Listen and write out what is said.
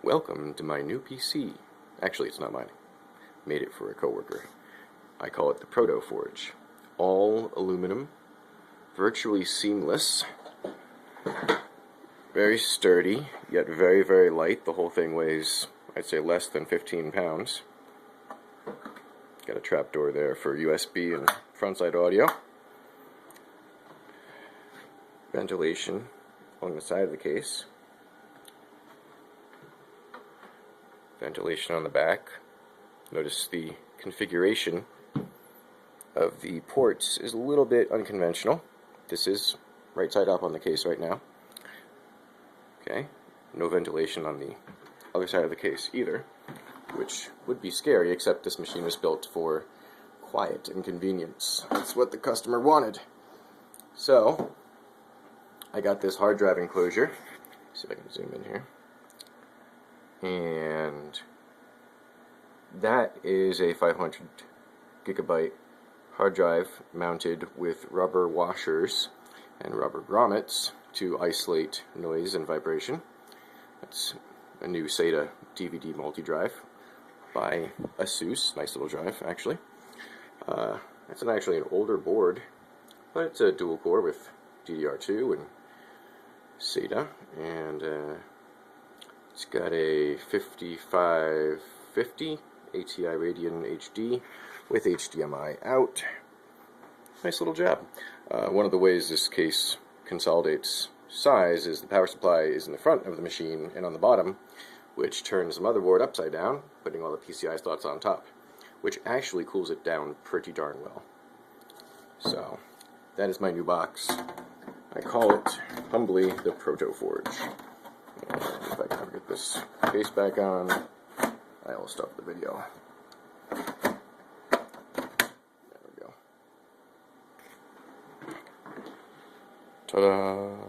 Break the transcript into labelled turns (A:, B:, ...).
A: Welcome to my new PC. Actually, it's not mine. Made it for a coworker. I call it the Protoforge. All aluminum, virtually seamless, very sturdy, yet very, very light. The whole thing weighs, I'd say, less than 15 pounds. Got a trapdoor there for USB and front-side audio. Ventilation on the side of the case. Ventilation on the back. Notice the configuration of the ports is a little bit unconventional. This is right side up on the case right now. Okay, no ventilation on the other side of the case either, which would be scary, except this machine is built for quiet and convenience. That's what the customer wanted. So, I got this hard drive enclosure. See if I can zoom in here. And that is a 500 gigabyte hard drive mounted with rubber washers and rubber grommets to isolate noise and vibration. That's a new SATA DVD multi-drive by ASUS. Nice little drive, actually. It's actually an older board, but it's a dual core with DDR2 and SATA, and it's got a 5550 ATI Radeon HD with HDMI out. Nice little job. One of the ways this case consolidates size is the power supply is in the front of the machine and on the bottom, which turns the motherboard upside down, putting all the PCI slots on top, which actually cools it down pretty darn well. So, that is my new box. I call it, humbly, the Protoforge. And if I can ever get this case back on, I will stop the video. There we go. Ta-da!